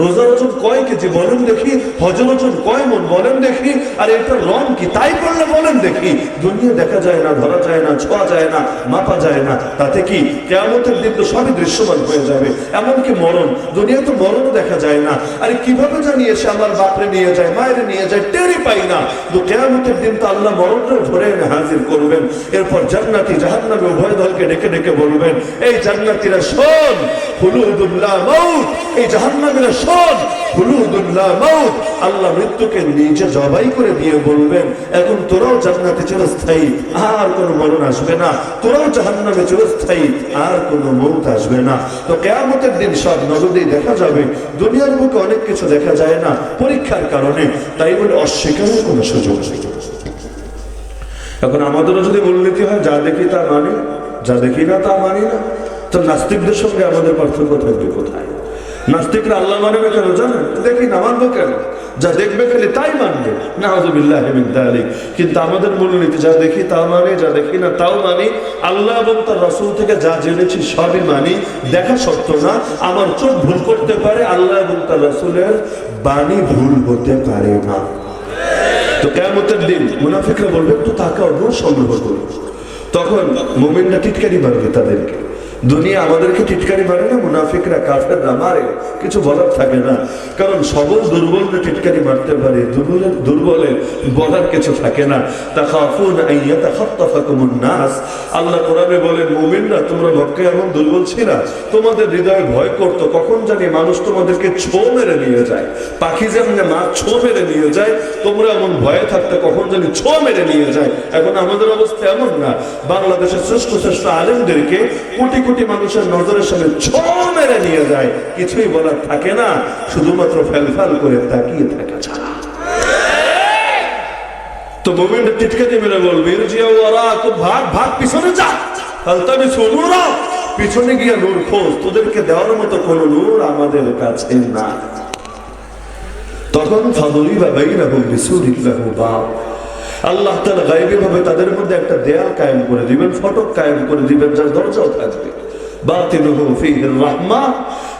রোজার ওজন কয় কেজি বলেন দেখি, হজের ওজন কয় মন বলেন দেখি, আর এটার রং কি তাই করলে বলেন দেখি। দুনিয়া দেখা যায় না, ধরা যায় না, ছোঁয়া যায় না, মাপা যায় না, তাতে কি কিয়ামতের দিন তো সবই দৃশ্যমান হয়ে যাবে। এমনকি মরণ, দুনিয়া তো মরণ দেখা যায় না। আরে কিভাবে জানি এসে আমার বাপরে নিয়ে যায়, মায়ের নিয়ে যায়, টেরই পাই না। তো কিয়ামতের দিন তো আল্লাহ মরণটা ধরে এনে হাজির করবেন। এরপর জান্নাতি জাহান্নামী উভয় দলকে ডেকে ডেকে বলবেন, এই জান্নাতীরা শোন, খুলুদুল্লাহ মাউত, এই জাহান্নামীরা শোন, খুলুদুল্লাহ মাউত। আল্লাহ মৃত্যুকে নিজে জবাই করে দিয়ে বলবেন, এখন তোরাও জান্নাতে চিরস্থায়ী, আর কোনো মরণ আসবে না, তোরাও জাহান্নামে চিরস্থায়ী, আর কোনো মৌত আসবে না। তো কিয়ামতের দিন সব নগদেই দেখা যাবে। দুনিয়ার বুকে অনেক কিছু দেখা যায় না পরীক্ষার কারণে, তাই বলে অস্বীকারের কোনো সুযোগ নেই। এখন আমাদেরও যদি মূলনীতি হয় যা দেখি তা মানি, যা দেখি না তা মানি না, তো নাস্তিকদের সঙ্গে আমাদের পার্থক্য থাকবে কোথায়? নাস্তিকরা আল্লাহ মানবে কেন জানেন? দেখি না মানবো কেন? যা দেখবে খালি তাই মানবে, নাউযুবিল্লাহি মিন যালিক। কিন্তু আমাদের মূলনীতি যা দেখি তা মানি, যা দেখি না তাও মানি, আল্লাহ এবং তার রাসূল থেকে যা জেনেছি সবই মানি। দেখা সত্য না, আমার চোখ ভুল করতে পারে, আল্লাহ এবং তার রাসূলের বাণী ভুল হতে পারে না। তো কিয়ামতের দিন মুনাফিকরা বলবে, একটু তাকাও, নূর সংগ্রহ করো। তখন মুমিনরা টিটকারি মারবে তাদেরকে। দুনিয়া আমাদেরকে টিটকারি মারে না, মুনাফিকরা কাফেররা মারে, কিছু বলার থাকে না। কারণ সবল দুর্বলরা টিটকারি মারতে পারে, দুর্বলের বলার কিছু থাকে না। তাখাফুনা আন ইয়াতাখাত্তাফাকুমুন নাস, আল্লাহ কোরআনে বলেন, মুমিনরা তোমরা মক্কায় এমন দুর্বল ছিলা, তোমাদের হৃদয়ে ভয় করতো কখন জানি মানুষ তোমাদেরকে ছো মেরে নিয়ে যায়। পাখি যেমন মা ছো মেরে নিয়ে যায়, তোমরা এমন ভয়ে থাকতে কখন জানি ছো মেরে নিয়ে যায়। এখন আমাদের অবস্থা এমন না, বাংলাদেশের শ্রেষ্ঠ শ্রেষ্ঠ আলেমদেরকে কোটি কোটি মানুষের নজরের সামনে ছো মেরে নিয়ে যায়, কিছুই বলার থাকে না, শুধুমাত্র ফেলফাল করে তাকিয়ে থাকা ছাড়া। তো মুমিনরা টিটকারি মেরে বলবে, ইরজিউ ওয়ারাকুম, ভাগ ভাগ, পিছনে যা, ফালতামিসু নূরা, পিছনে গিয়ে নূর খোঁজ, তোদেরকে দেওয়ার মতো কোনো নূর আমাদের কাছে না। তখন ফাদুরিবা বাইনাহুম বিসুরিন লাহু বাব, আল্লাহ তাআলা গায়বী ভাবে তাদের মধ্যে একটা দেয়াল কায়েম করে দিবেন, ফটক কায়েম করে দিবেন, যার দরজাও থাকবে। বাতিনুহু ফীহির রাহমাহ,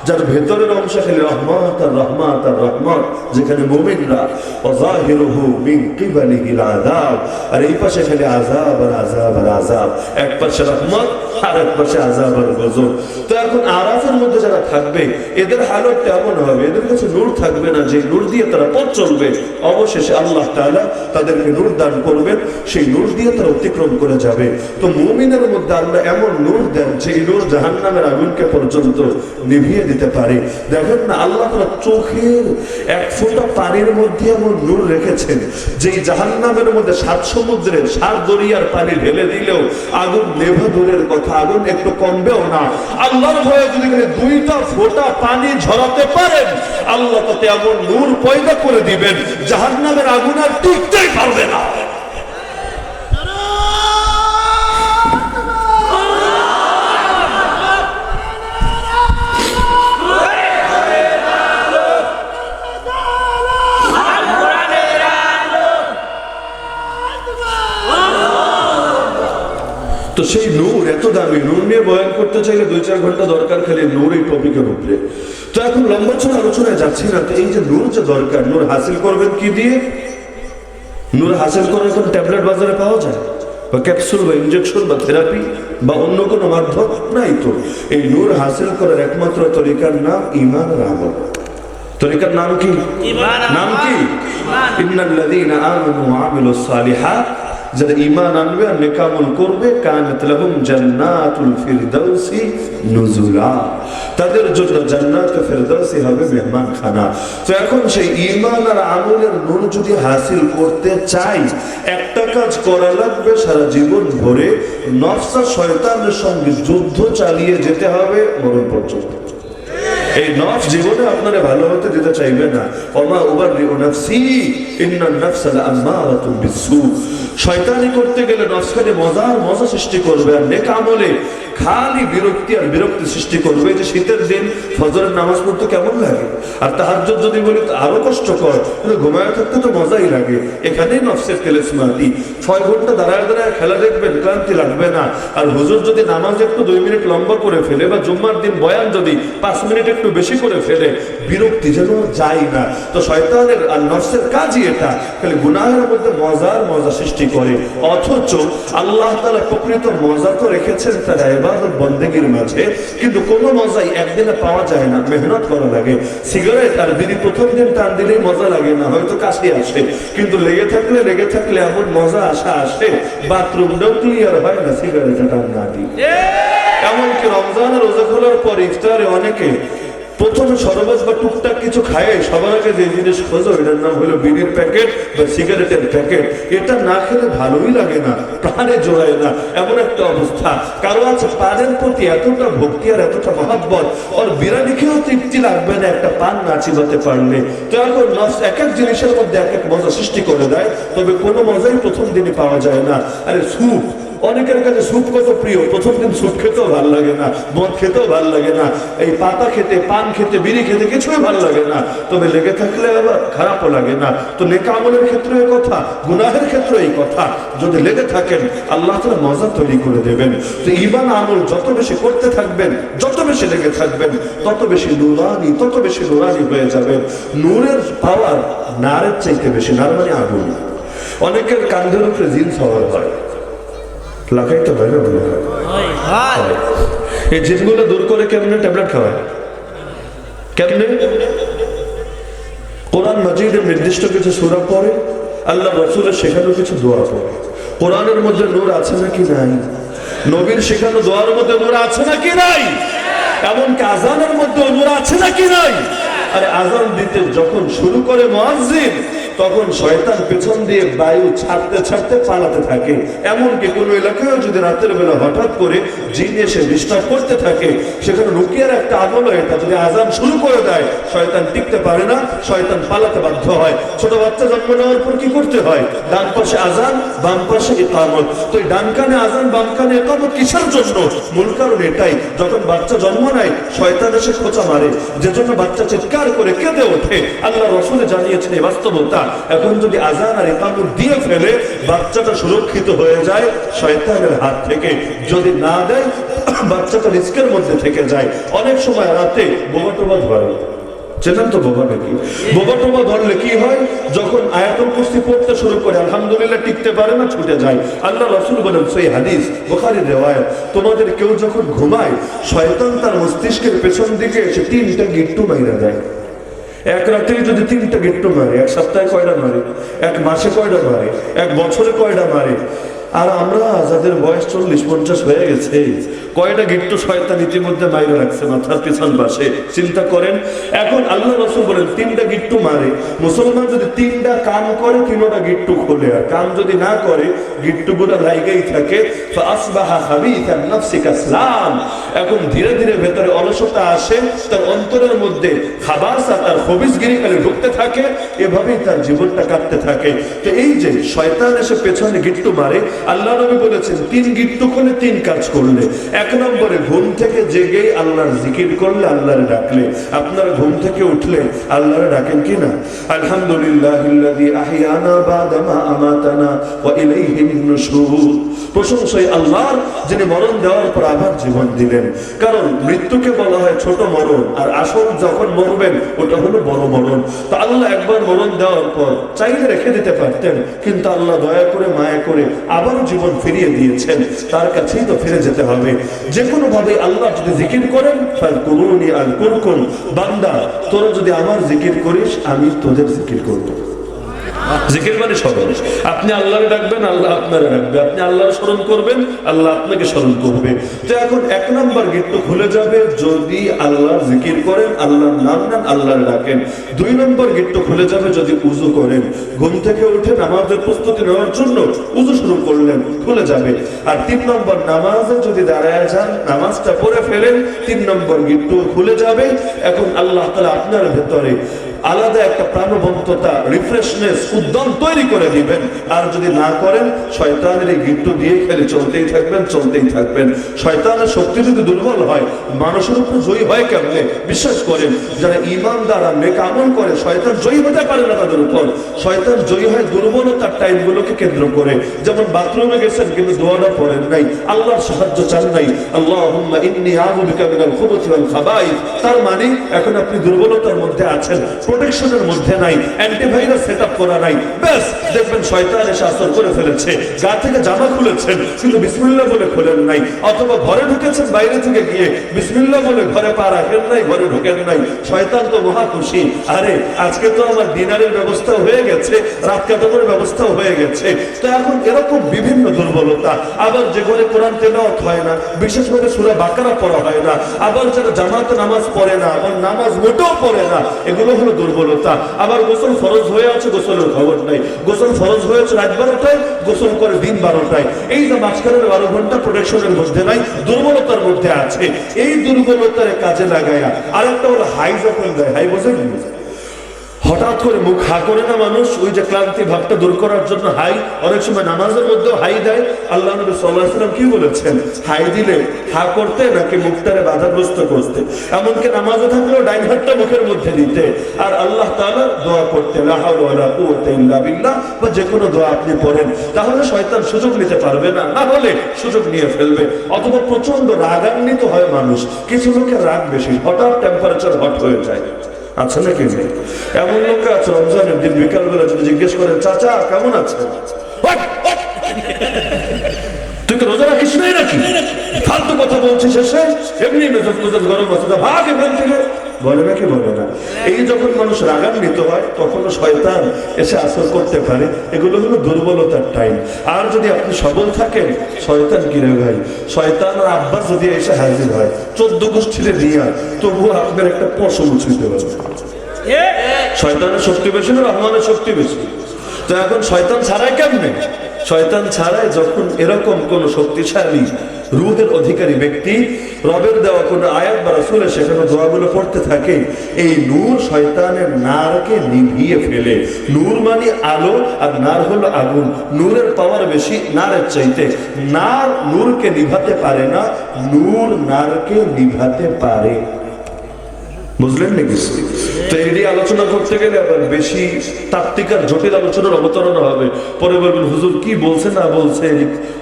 যার ভেতরের অংশ খালি রহমত আর রহমত আর রহমত, যেখানে মুমিনরা, ওয়া যাহিরুহু মিন কিবালিহিল আযাব, আর এই পাশে খালি আযাব আর আযাব আর আযাব, এক পাশে রহমত আর এক পাশে আযাব আর গজব। তো এখন আরাফের মধ্যে যারা থাকবে এদের হালত এমন হবে, এদের কাছে নূর থাকবে না যে নূর দিয়ে তারা পথ চলবে। অবশেষে আল্লাহ তাআলা তাদেরকে নূর দান করবেন, সেই নূর দিয়ে তারা অতিক্রম করে যাবে। তো মুমিনের মধ্যে আল্লাহ এমন নূর দেন যে নূর জাহান্নামের আগুনকে পর্যন্ত নিভিয়ে দিতে পারে। দেখেন না, আল্লাহ তাআলা চোখের এক ফোঁটা পানির মধ্যে এমন নূর রেখেছেন যে জাহান্নামের মধ্যে 7 সমুদ্রের 7 দরিয়ার পানি ঢেলে দিলেও আগুন নেভা দূরের কথা, আগুন একটু কমবেও না। আল্লাহর ভয়ে যদি 2টা ফোঁটা পানি ঝরাতে পারেন, আল্লাহ তাতে এমন নূর পয়দা করে দিবেন, জাহান্নামের আগুন আর টিকতেই পারবে না। তো সেই নূর এত দামি, নূর নিয়ে বয়ান করতে চাইলে 2-4 ঘন্টা দরকার খালি নূর এই টপিকের উপরে। তো এখন লম্বা চড়া আলোচনায় যাচ্ছি না। তো এই যে নূর যে দরকার, নূর হাসিল করবেন কি দিয়ে? নূর হাসিল করার এখন ট্যাবলেট বাজারে পাওয়া যায়, বা ক্যাপসুল বা ইনজেকশন বা থেরাপি বা অন্য কোনো মাধ্যম নাই। তো এই নূর হাসিল করার একমাত্র তরিকার নাম ঈমান আর আমল। তরিকার নাম কি? নাম কি? ইন্নাল্লাযীনা আমানু ওয়া আমিলুস সালিহাত, যারা ঈমান আনবে আর নেক আমল করবে, কানাত লাহুম জান্নাতুল ফিরদাউসি নুজুলা, তাদের জন্য জান্নাতে ফিরদাউসি হবে মেহমানখানা। তো এখন সেই ঈমান আর আমলের নূর যদি হাসিল করতে চাই, একটা কাজ করা লাগবে, সারা জীবন ধরে নফস আর শয়তানের সঙ্গে যুদ্ধ চালিয়ে যেতে হবে মরণ পর্যন্ত। এই নফস জীবনে আপনারা ভালো হতে দিতে চাইবে না। ওমা উবাররিউ নাফসি ইন্নান নাফসা লাআম্মারাতুন বিসসু, শয়তানি করতে গেলে নফস খালি মজা সৃষ্টি করবে, আর নেক আমলে খালি বিরক্তি আর বিরক্তি সৃষ্টি করবে। যে শীতের দিন ফজরের নামাজ পড়তে কেমন লাগে, আর তাহাজ্জুদ যদি বলি তো আরো কষ্টকর, কিন্তু ঘুমায় থাকতে তো মজাই লাগে। এখানেই নফসের তেলেসমাতি। 6 ঘন্টা দাঁড়ায় দাঁড়ায় খেলা দেখবেন, ক্লান্তি লাগবে না। আর হুজুর যদি নামাজ একটু 2 মিনিট লম্বা করে ফেলে, বা জুম্মার দিন বয়ান যদি 5 মিনিট একটু একটু বেশি করে ফেলে, বিরক্তি যেন যায় না। তো শয়তানের আর নফসের কাজই এটা, খালি গুনাহের মধ্যে মজা সৃষ্টি করে। অথচ আল্লাহ তাআলা প্রকৃত মজা তো রেখেছেন তার ইবাদত বন্দেগীর মাঝে, কিন্তু কোনো মজাই একদিনে পাওয়া যায় না, মেহনত করা লাগে। সিগারেট আর বিড়ি প্রথম দিন টান দিলেই মজা লাগে না, হয়তো কাশি আসে, কিন্তু লেগে থাকলে এমন মজা আসে, বাথরুমটাও ক্লিয়ার হয় না সিগারেটটা টান না দিই। এমনকি রমজানের রোজা খোলার পর ইফতারে অনেকে প্রথমে শরবত বা টুকটাক কিছু খায়, সবার আগে যে জিনিস খোঁজো এটার নাম হলো বিড়ির প্যাকেট বা সিগারেটের প্যাকেট। এটা না খেলে ভালোই লাগে না, প্রাণে জোড়ায় না, এমন একটা অবস্থা। কারো আছে পানের প্রতি এতটা ভক্তি আর এতটা মহব্বত, ওর বিরিয়ানি খেয়েও তৃপ্তি লাগবে না একটা পান না চিবাতে পারলে। তো এখন নফস এক এক জিনিসের মধ্যে এক এক মজা সৃষ্টি করে দেয়, তবে কোনো মজাই প্রথম দিনে পাওয়া যায় না। আরে স্যুপ, অনেকের কাছে স্যুপ কত প্রিয়, প্রথম দিন স্যুপ খেতেও ভালো লাগে না, মদ খেতেও ভালো লাগে না, এই পাতা খেতে, পান খেতে, বিড়ি খেতে কিছুই ভালো লাগে না, তবে লেগে থাকলে আবার খারাপও লাগে না। তো নেক আমলের ক্ষেত্রে এই কথা, গুনাহের ক্ষেত্রে এই কথা, যদি লেগে থাকেন আল্লাহ তাআলা মজা তৈরি করে দেবেন। তো ঈমান আমল যত বেশি করতে থাকবেন, যত বেশি লেগে থাকবেন, তত বেশি নুরানি হয়ে যাবেন। নূরের পাওয়ার নারের চাইতে বেশি, নার মানে আগুন। অনেকের কাঁধের উপরে জিন সওয়ার হয়, লাগাইতে হয় না, বলে এই জিনগুলো দূর করে কেমনে? ট্যাবলেট খাওয়ায়। কেমনে? কোরআন মাজিদের নির্দিষ্ট কিছু সূরা পড়ে, আল্লাহ রাসূলের শেখানো কিছু দোয়া পড়ে। কোরআনের মধ্যে নূর আছে নাকি নাই? নবীর শেখানো দোয়ার মধ্যে নূর আছে নাকি নাই? এমনকি আযানের মধ্যে নূর আছে নাকি নাই? আরে আযান দিতে যখন শুরু করে মুয়াজ্জিন, তখন শয়তান পেছন দিয়ে বায়ু ছাড়তে পালাতে থাকে। এমনকি কোন এলাকায় যদি রাতের বেলা হঠাৎ করে জিন এসে ডিস্টার্ব করতে থাকে, সেখানে রুকিয়ার একটা আমল, এটা যদি আযান শুরু করে দেয় শয়তান টিকতে পারে না, শয়তান পালাতে বাধ্য হয়। ছোট বাচ্চা জন্ম নেওয়ার পর কি করতে হয়? ডান পাশে আযান, বাম পাশে ইকামত। তো এই ডান কানে আযান, বাম কানে ইকামত কিসের জন্য? মূল কারণ এটাই, যখন বাচ্চা জন্ম নেয় শয়তান এসে খোঁচা মারে, যেজন্য বাচ্চা চিৎকার করে কেঁদে ওঠে। আল্লাহ রাসূল জানিয়েছেন এই বাস্তবতা। এখন যদি আযান আর ইকামত দিয়ে ফেলে, বাচ্চাটা সুরক্ষিত হয়ে যায় শয়তানের হাত থেকে। যদি না দেয়, বাচ্চাটা রিস্কের মধ্যে থেকে যায়। অনেক সময় রাতে বোমা টোমা ধরে, চেনেন তো বোমা নাকি? বোমা টোমা ধরলে কি হয়? যখন আয়াতুল কুরসি পড়তে শুরু করে আলহামদুলিল্লাহ টিকতে পারে না, ছুটে যায়। আল্লাহ রাসূল বলেন, সেই হাদিস বুখারীর রিওয়ায়াত, তোমাদের কেউ যখন ঘুমায়, শয়তান তার মস্তিষ্কের পেছন দিকে এসে 3টা গিট্টু মাইরা দেয়। এক রাতে যদি 3টা গিট্টু মারে, এক সপ্তাহে কয়টা মারে? এক মাসে কয়টা মারে? এক বছরে কয়টা মারে? আর আমরা যাদের বয়স 40-50 হয়ে গেছে, কয়টা গিট্টু শয়তান ইতিমধ্যে মাইরে রাখছে মাথার পিছন পাশে, চিন্তা করেন। এখন আল্লাহ রাসূল বলেন 3টা গিট্টু মারে। মুসলমান যদি 3টা কাম করে, 3টা গিট্টু খোলে, আর কাম যদি না করে গিট্টুগুলো লাইগাই থাকে। ফাসবাহা খাবিসান নাফসি কাসলাম। এখন ধীরে ধীরে ভেতরে অলসতা আসে, তার অন্তরের মধ্যে খাবাসাত আর খবিসগিরি খালি ঢুকতে থাকে, এভাবেই তার জীবনটা কাটতে থাকে। তো এই যে শয়তান এসে পেছনে গিট্টু মারে, আল্লাহ নবী বলেছেন 3 গিট্টু খোলে 3 কাজ করলে। 1 নম্বরে ঘুম থেকে জেগেই আল্লাহর জিকির করলে, আল্লাহর ডাকলে। আপনারা ঘুম থেকে উঠলে আল্লাহর ডাকেন কি না? আলহামদুলিল্লাহিল্লাযী আহইয়ানা বাদা মা আমাতানা ওয়া ইলাইহিন নুশুর। প্রশংসা আল্লাহর, যিনি মরণ দেওয়ার পর আবার জীবন দিলেন। কারণ মৃত্যুকে বলা হয় ছোট মরণ, আর আসল যখন মরবেন ওটা হলো বড় মরণ। তো আল্লাহ একবার মরণ দেওয়ার পর চাইলে রেখে দিতে পারতেন, কিন্তু আল্লাহ দয়া করে মায়া করে আবার জীবন ফিরিয়ে দিয়েছেন। তার কাছেই তো ফিরে যেতে হবে। যে কোনো ভাবে আল্লাহ যদি জিকির করেন, ফাযকুরুনি আযকুরকুম, বান্দা তোরা যদি আমার জিকির করিস, আমি তোদের জিকির করব। জিকির মানে স্মরণ। আপনি আল্লাহরে ডাকবেন, আল্লাহ আপনারে ডাকবে। আপনি আল্লাহর স্মরণ করবেন, আল্লাহ আপনাকে স্মরণ করবে। তো এখন 1 নম্বর গিট্টু খুলে যাবে যদি আল্লাহর জিকির করেন, আল্লাহর নাম নেন, আল্লাহর ডাকেন। 2 নম্বর গিট্টু খুলে যাবে যদি উযু করেন, ঘুম থেকে উঠে নামাজের প্রস্তুতি নেওয়ার জন্য উযু শুরু করলেন, খুলে যাবে। আর 3 নম্বর নামাজে যদি দাঁড়ায় যান, নামাজটা পড়ে ফেলেন, 3 নম্বর গিট্টু খুলে যাবে। এখন আল্লাহ তাআলা আপনার ভেতরে আলাদা একটা প্রাণবন্ততা, রিফ্রেশনেস, উদ্যম তৈরি করে দিবেন। আর যদি না করেন, শয়তানের এই গিট্টু দিয়ে খেলে চলতেই থাকবেন, চলতেই থাকবেন। শয়তানের শক্তি যদি দুর্বল হয়, মানুষের উপর জয়ী হয় কেমনে? বিশ্বাস করেন, যারা ঈমানদার আর নেক আমল করে, শয়তান জয়ী হতে পারে না তাদের উপর। শয়তান জয়ী হয় দুর্বলতার টাইমগুলোকে কেন্দ্র করে। যেমন বাথরুমে গেছেন কিন্তু দোয়াটা পড়েন নাই, আল্লাহর সাহায্য চান নাই, আল্লাহুম্মা ইন্নী আউযু বিকা মিনাল খুবুসি ওয়াল খাবাইস, তার মানে এখন আপনি দুর্বলতার মধ্যে আছেন, প্রোটেকশনের মধ্যে নাই, অ্যান্টিভাইরাস সেটআপ করা নাই। ব্যাস দেখবেন শয়তান এসে আসর করে ফেলেছে। গা থেকে জামা খুলেছেন কিন্তু বিসমিল্লাহ বলে খোলেন নাই, অথবা ঘরে ঢুকেছেন বাইরে থেকে গিয়ে বিসমিল্লাহ বলে ঘরে পা রাখেন নাই, ঘরে ঢুকেন নাই। শয়তান তো মহা খুশি, আরে আজকে তো আমার ডিনারের ব্যবস্থা হয়ে গেছে, রাত কাটানোর ব্যবস্থা হয়ে গেছে। তো এখন এরকম বিভিন্ন দুর্বলতা। আবার যে ঘরে কোরআন তেলাওয়াত হয় না, বিশেষ করে সূরা বাকারা পড়া হয় না, আবার যারা জামাতে নামাজ পড়ে না, আবার নামাজ মোটেও পড়ে না, এগুলো হলো দুর্বলতা। আবার গোসল ফরজ হয়ে আছে, গোসলের খবর নাই, গোসল ফরজ হয়েছে রাত 12টায়, গোসল করে দিন 12টায়। এই যে মাঝখানের 12 ঘন্টা প্রোটেকশনের মধ্যে নাই, দুর্বলতার মধ্যে আছে। এই দুর্বলতার কাজে লাগায়া আরেকটা হলো হাই যখন দেয়, হাই বোঝেন, হঠাৎ করে মুখ হা করে না মানুষ, ওই যে ক্লান্তি ভাবটা দূর করার জন্য হাই, অনেক সময় নামাজের মধ্যেও হাই দেয়। আল্লাহ নবী সাল্লাল্লাহু আলাইহি ওয়াসাল্লাম কি বলেছেন? হাই দিলে হা করতে নাকি মুখটারে বাধাগ্রস্ত করতে, এমনকি নামাজে থাকলেও ডাইন হাতটা মুখের মধ্যে দিতে, আর আল্লাহ তাআলা দোয়া করতে, লা হাওলা ওয়ালা কুওয়াতা ইল্লা বিল্লাহ, বা যে কোনো দোয়া আপনি পড়েন, তাহলে শয়তান সুযোগ নিতে পারবে না, না হলে সুযোগ নিয়ে ফেলবে। অথবা প্রচন্ড রাগান্বিত হয় মানুষ, কিছু লোকের রাগ বেশি, হঠাৎ টেম্পারেচার হট হয়ে যায়, আচ্ছা নাকি? এমন লোক আছে রমজানের দিন বিকালবেলা যদি জিজ্ঞেস করেন, চাচা কেমন আছে, তুই কি রোজা রাখিস নাই নাকি, ফালতু কথা বলছিস, এসে এমনি মেজাজ মেজাজ গরম আছে, ভাগ এখান থেকে, বলে নাকি বলে না? এই যখন মানুষ রাগান্বিত হয়, তখন শয়তান এসে আসর করতে পারে। এগুলো হলো দুর্বলতার টাইম। আর যদি আপনি সবল থাকেন, শয়তান কি রে ভাই, শয়তান আর আব্বাস যদি এসে হাজির হয় 14 গোষ্ঠীরে দিয়া, তবুও আপনার একটা পশম ছুঁতে পারবে। শয়তানের শক্তি বেশি না রহমানের শক্তি বেশি? তো এখন শয়তান ছাড়াই কেমনে? শয়তান ছাড়াই যখন এরকম কোন শক্তিশালী রূহের অধিকারী ব্যক্তি রবের দেওয়া কোন আয়াত বা রাসূলের সেখানে দোয়াগুলো পড়তে থাকে, এই নূর শয়তানের নারকে নিভিয়ে ফেলে। নূর মানে আলো, আর নার হলো আগুন। নূরের পাওয়ার বেশি নারের চাইতে। নার নূরকে নিভাতে পারে না, নূর নারকে নিভাতে পারে। বুঝলেন নাকি? তো এটি আলোচনা করতে গেলে আবার বেশি তাত্ত্বিক আর জটিল আলোচনার অবতারণা হবে। পরে বলবেন হুজুর কি বলছে না বলছে,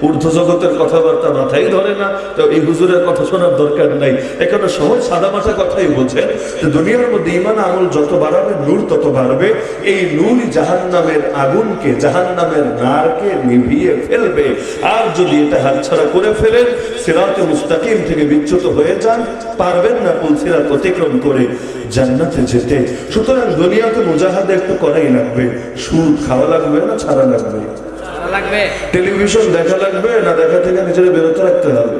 ঊর্ধ্ব জগতের কথাবার্তা মাথায় ধরে না, তো এই হুজুরের কথা শোনার দরকার নাই। এখানে সহজ সাদামাটা কথাই বলছে, দুনিয়ার মধ্যে ঈমান আমল যত বাড়াবে, নূর তত বাড়বে। এই নূরই জাহান্নামের আগুনকে, জাহান্নামের নারকে নিভিয়ে ফেলবে। আর যদি এটা হাতছাড়া করে ফেলেন, সিরাতে মুস্তাকিম থেকে বিচ্যুত হয়ে যান, পারবেন না পুল সিরাত অতিক্রম করে জান্নাতে যেতে। সুতরাং দুনিয়াতে মুজাহাদা একটু করাই লাগবে। সুদ খাওয়া লাগবে না ছাড়া লাগবে? টেলিভিশন দেখা লাগবে না দেখা থেকে নিজের বিরত রাখতে হবে?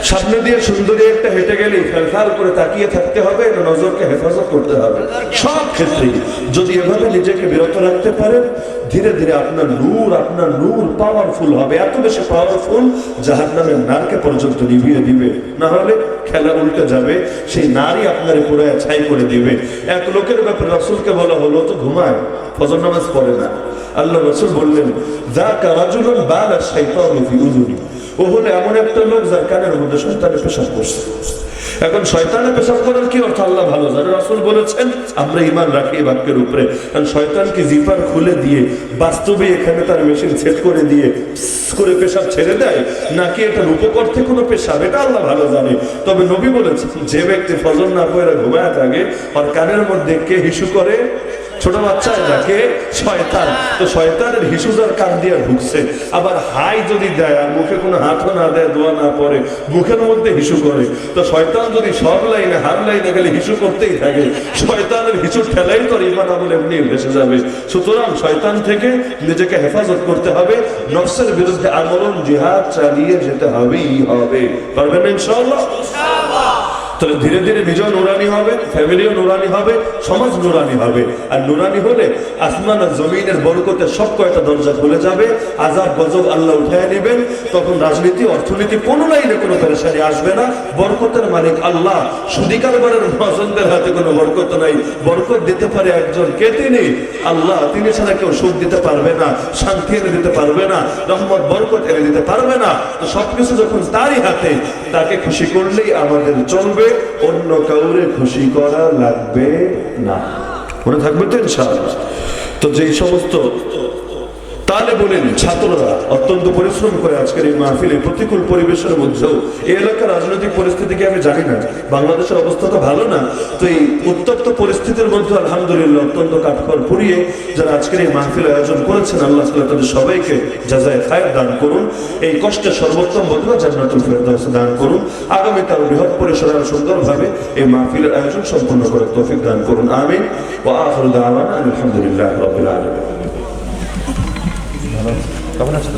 সামনে দিয়ে সুন্দরী একটা হেঁটে গেলেই ফেলফাল করে তাকিয়ে থাকতে হবে না নজরকে হেফাজত করতে হবে? সব ক্ষেত্রেই যদি এভাবে নিজেকে বিরত রাখতে পারেন, ধীরে ধীরে আপনার নূর পাওয়ারফুল হবে, এত বেশি পাওয়ারফুল জাহান্নামের নারকে পর্যন্ত নিভিয়ে দিবে। না হলে খেলা উল্টে যাবে, সেই নারী আপনার পুরো ছাই করে দিবে। এক লোকের ব্যাপারে রাসূলকে বলা হলো, তো ঘুমায়, ফজর নামাজ পড়ে না। আল্লাহ রাসূল বললেন, যাকা রাজুলুন বালা শাইতানু ফি উযুনি, ও হলো এমন একটা লোক যার কানের মধ্যে শয়তানের পেশাব করছে। এখন শয়তানের পেশাব করার কি অর্থ আল্লাহ ভালো জানে। রাসূল বলেছেন আমরা ঈমান রাখি এই বাক্যের উপরে। কারণ শয়তানকে জিপার খুলে দিয়ে বাস্তবে এখানে তার মেশিন সেট করে দিয়ে করে পেশাব ছেড়ে দেয়, নাকি এটা রূপকর্থে কোনো পেশাব, এটা আল্লাহ ভালো জানে। তবে নবী বলেছেন, যে ব্যক্তি ফজর না পড়ে ঘুমায় থাকে, আর কানের মধ্যে কে হিসু করে, ছোট বাচ্চা এটাকে শয়তান। তো শয়তানের হিসু যার কান দিয়ে ঢুকছে, আবার হাই যদি দেয় আর মুখে কোনো হাতও না দেয়, দোয়া না পড়ে, মুখের মধ্যে হিসু করে, তো শয়তান যদি সব লাইনে হার লাইনে গেলে হিসু করতেই থাকে, শয়তানের হিসুর ঠেলাই তো ঈমান আমল এমনি ভেসে যাবে। সুতরাং শয়তান থেকে নিজেকে হেফাজত করতে হবে, নফসের বিরুদ্ধে আমরণ জিহাদ চালিয়ে যেতে হবেই হবে। পারবেন ইনশাআল্লাহ? তাহলে ধীরে ধীরে নিজেও নুরানি হবে, ফ্যামিলিও নুরানি হবে, সমাজ নুরানি হবে। আর নুরানি হলে আসমান আর জমিনের বরকতে সব কয়টা দরজা খুলে যাবে, আযাব গজব আল্লাহ উঠায় নেবেন। তখন রাজনীতি অর্থনীতি কোনো লাইনে কোনো পেরেশানি আসবে না। বরকতের মালিক আল্লাহ। সুদি কারবারের মহাজনদের হাতে কোনো বরকত নাই। বরকত দিতে পারে একজন, কে তিনি? আল্লাহ। তিনি ছাড়া কেউ সুখ দিতে পারবে না, শান্তি এনে দিতে পারবে না, রহমত বরকত এনে দিতে পারবে না। তো সবকিছু যখন তারই হাতে, তাকে খুশি করলেই আমাদের চলবে, অন্য কাউরে খুশি করা লাগবে না। মনে থাকবে তো ইনশাআল্লাহ। তো যেই সমস্ত তাহলে বলেন ছাত্ররা অত্যন্ত পরিশ্রম করে আজকের এই মাহফিলে প্রতিকূল পরিবেশের মধ্যেও এই এলাকার রাজনৈতিক পরিস্থিতিকে আমি জানি না, বাংলাদেশের অবস্থা তো ভালো না, তো এই উত্তপ্ত পরিস্থিতির মধ্যে আলহামদুলিল্লাহ অত্যন্ত কাঠখড় পুড়িয়ে যারা আজকের এই মাহফিল আয়োজন করেছেন, আল্লাহ তাআলা তাদের সবাইকে জাযায়ে খায়র দান করুন। এই কষ্টের সর্বোত্তম বদলা জান্নাতুল ফেরদাউস দান করুন। আগামী তার বৃহৎ পরিসরে আর সুন্দরভাবে এই মাহফিলের আয়োজন সম্পন্ন করার তৌফিক দান করুন। আমিন। ওয়া আখিরু দাওয়ানা আলহামদুলিল্লাহি রাব্বিল আলামিন। কেমন আছেন?